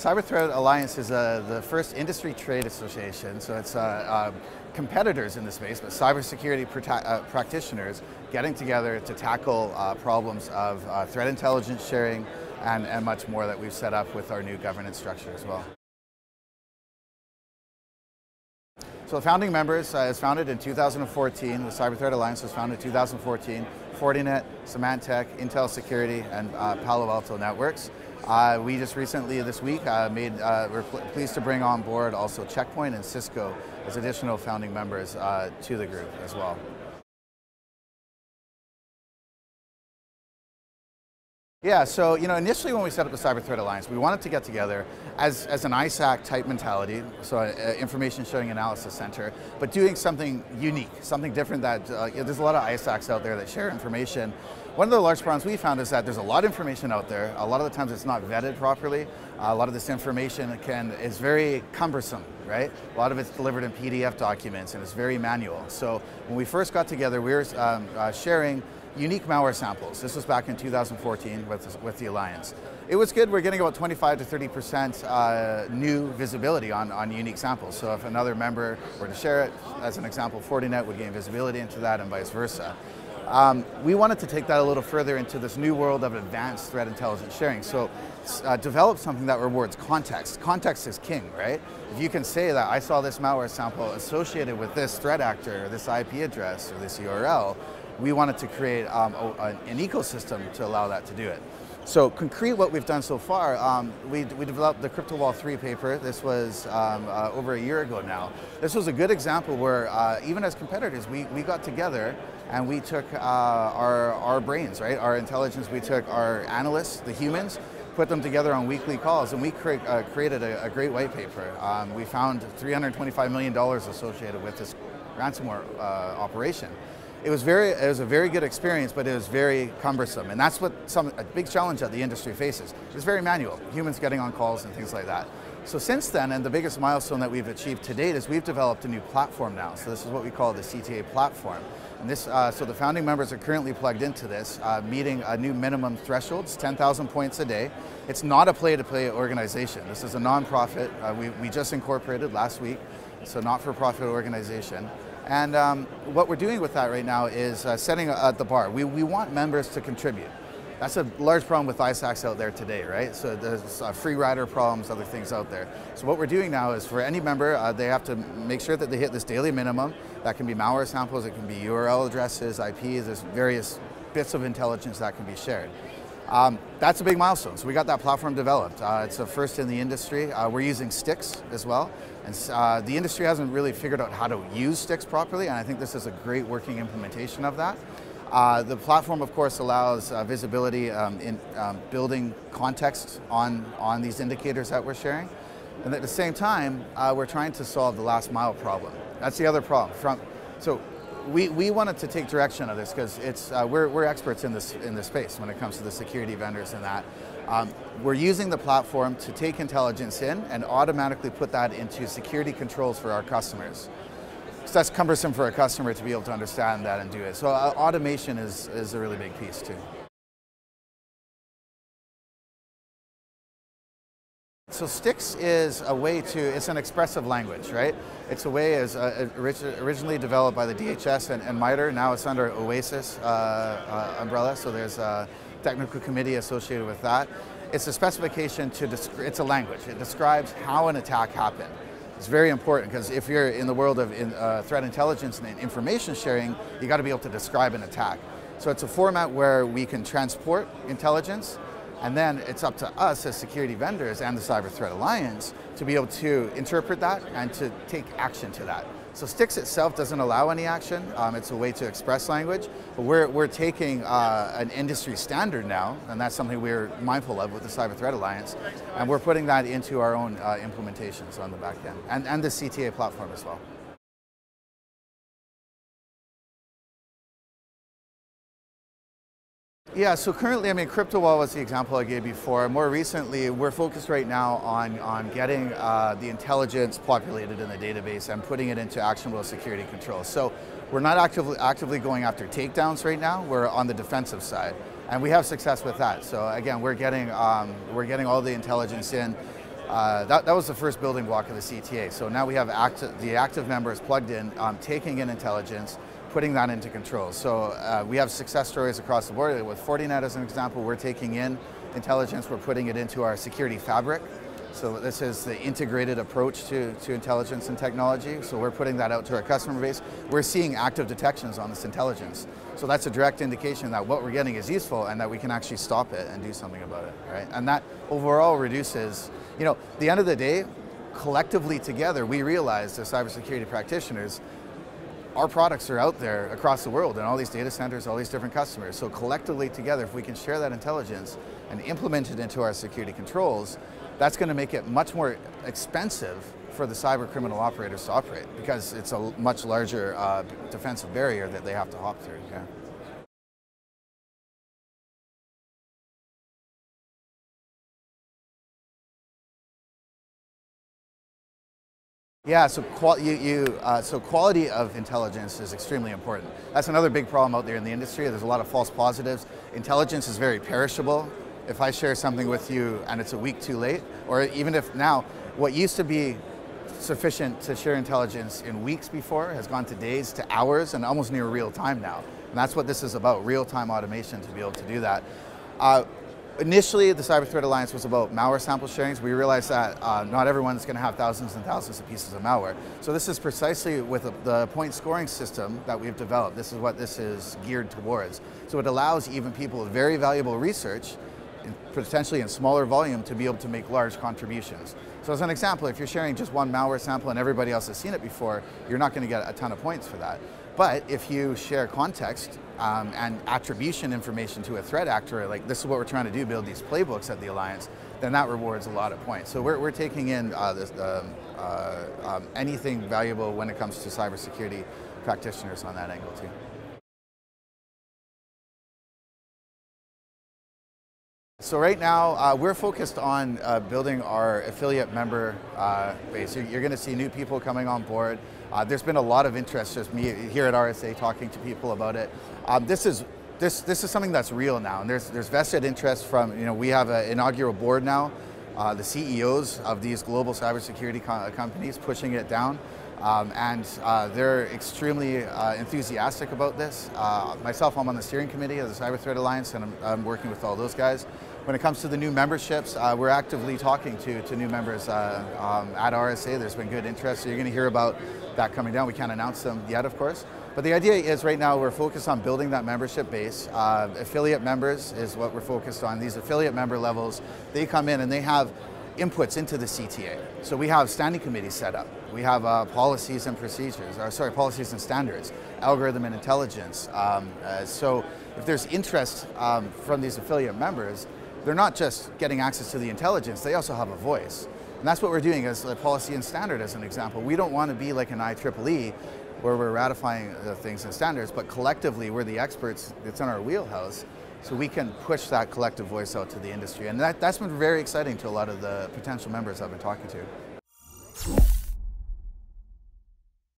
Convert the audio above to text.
Cyber Threat Alliance is the first industry trade association, so it's competitors in the space, but cybersecurity practitioners getting together to tackle problems of threat intelligence sharing and much more that we've set up with our new governance structure as well. So the founding members is founded in 2014. The Cyber Threat Alliance was founded in 2014. Fortinet, Symantec, Intel Security, and Palo Alto Networks. We just recently, this week, we're pleased to bring on board also Checkpoint and Cisco as additional founding members to the group as well. Yeah, so initially when we set up the Cyber Threat Alliance, we wanted to get together as an ISAC type mentality, so Information Sharing Analysis Center, but doing something unique, something different that, there's a lot of ISACs out there that share information. One of the large problems we found is that there's a lot of information out there. A lot of the times it's not vetted properly. A lot of this information is very cumbersome, right? A lot of it's delivered in PDF documents and it's very manual. So when we first got together, we were sharing unique malware samples. This was back in 2014 with the Alliance. It was good. We're getting about 25 to 30% new visibility on unique samples. So if another member were to share it, as an example, Fortinet would gain visibility into that and vice versa. We wanted to take that a little further into this new world of advanced threat intelligence sharing. So develop something that rewards context. Context is king, right? If you can say that I saw this malware sample associated with this threat actor, or this IP address, or this URL, we wanted to create an ecosystem to allow that to do it. So concrete what we've done so far, we developed the CryptoWall 3 paper. This was over a year ago now. This was a good example where even as competitors, we got together and we took our brains, right? Our intelligence, we took our analysts, the humans, put them together on weekly calls, and we created a great white paper. We found $325 million associated with this ransomware operation. It was a very good experience, but it was very cumbersome, and that's what a big challenge that the industry faces. It's very manual, humans getting on calls and things like that. So since then, and the biggest milestone that we've achieved to date is we've developed a new platform now. So this is what we call the CTA platform. And this, so the founding members are currently plugged into this, meeting a new minimum thresholds, 10,000 points a day. It's not a play-to-play organization. This is a non-profit. We just incorporated last week, so not-for-profit organization. And what we're doing with that right now is setting the bar. We want members to contribute. That's a large problem with ISACs out there today, right? So there's free rider problems, other things out there. So what we're doing now is for any member, they have to make sure that they hit this daily minimum. That can be malware samples, it can be URL addresses, IPs, there's various bits of intelligence that can be shared. That's a big milestone. So we got that platform developed. It's the first in the industry. We're using STIX as well. And the industry hasn't really figured out how to use STIX properly, and I think this is a great working implementation of that. The platform, of course, allows visibility in building context on these indicators that we're sharing. And at the same time, we're trying to solve the last mile problem. That's the other problem. So we wanted to take direction of this because we're experts in this space when it comes to the security vendors and that. We're using the platform to take intelligence in and automatically put that into security controls for our customers. So that's cumbersome for a customer to be able to understand that and do it. So automation is a really big piece too. So STIX is a way it's an expressive language, right? It's a way, originally developed by the DHS and MITRE, now it's under OASIS umbrella, so there's a technical committee associated with that. It's a specification it's a language. It describes how an attack happened. It's very important because if you're in the world of threat intelligence and information sharing, you got to be able to describe an attack. So it's a format where we can transport intelligence, and then it's up to us as security vendors and the Cyber Threat Alliance to be able to interpret that and to take action to that. So STIX itself doesn't allow any action. It's a way to express language, but we're taking an industry standard now, and that's something we're mindful of with the Cyber Threat Alliance, and we're putting that into our own implementations on the back end, and the CTA platform as well. Yeah, so currently, CryptoWall was the example I gave before. More recently, we're focused right now on getting the intelligence populated in the database and putting it into actionable security controls. So we're not actively going after takedowns right now. We're on the defensive side, and we have success with that. So again, we're getting all the intelligence in. That was the first building block of the CTA. So now we have the active members plugged in, taking in intelligence, putting that into control. So we have success stories across the board. With Fortinet as an example, we're taking in intelligence, we're putting it into our security fabric. So this is the integrated approach to intelligence and technology. So we're putting that out to our customer base. We're seeing active detections on this intelligence. So that's a direct indication that what we're getting is useful and that we can actually stop it and do something about it, right? And that overall reduces, you know, at the end of the day, collectively together, we realize as cybersecurity practitioners, our products are out there across the world in all these data centers, all these different customers. So collectively together, if we can share that intelligence and implement it into our security controls, that's going to make it much more expensive for the cyber criminal operators to operate because it's a much larger defensive barrier that they have to hop through. Yeah. Yeah, so, quality of intelligence is extremely important. That's another big problem out there in the industry. There's a lot of false positives. Intelligence is very perishable. If I share something with you and it's a week too late, or even if now, what used to be sufficient to share intelligence in weeks before has gone to days, to hours, and almost near real time now. And that's what this is about, real-time automation to be able to do that. Initially, the Cyber Threat Alliance was about malware sample sharings. We realized that not everyone's going to have thousands and thousands of pieces of malware. So this is precisely with the point scoring system that we've developed. This is what this is geared towards. So it allows even people with very valuable research, potentially in smaller volume, to be able to make large contributions. So as an example, if you're sharing just one malware sample and everybody else has seen it before, you're not going to get a ton of points for that. But if you share context and attribution information to a threat actor, like this is what we're trying to do, build these playbooks at the Alliance, then that rewards a lot of points. So we're taking in anything valuable when it comes to cybersecurity practitioners on that angle too. So right now, we're focused on building our affiliate member base. You're going to see new people coming on board. There's been a lot of interest, just me here at RSA talking to people about it. This is something that's real now, and there's vested interest from, you know, we have an inaugural board now, the CEOs of these global cybersecurity companies pushing it down. And they're extremely enthusiastic about this. Myself, I'm on the steering committee of the Cyber Threat Alliance, and I'm working with all those guys. When it comes to the new memberships, we're actively talking to new members at RSA. There's been good interest, so you're going to hear about that coming down. We can't announce them yet, of course. But the idea is right now we're focused on building that membership base. Affiliate members is what we're focused on. These affiliate member levels, they come in and they have inputs into the CTA. So we have standing committees set up. We have policies and procedures, policies and standards, algorithm and intelligence. So if there's interest from these affiliate members, they're not just getting access to the intelligence, they also have a voice. And that's what we're doing as a policy and standard as an example. We don't want to be like an IEEE where we're ratifying the things and standards, but collectively we're the experts, it's in our wheelhouse, so we can push that collective voice out to the industry. And that's been very exciting to a lot of the potential members I've been talking to.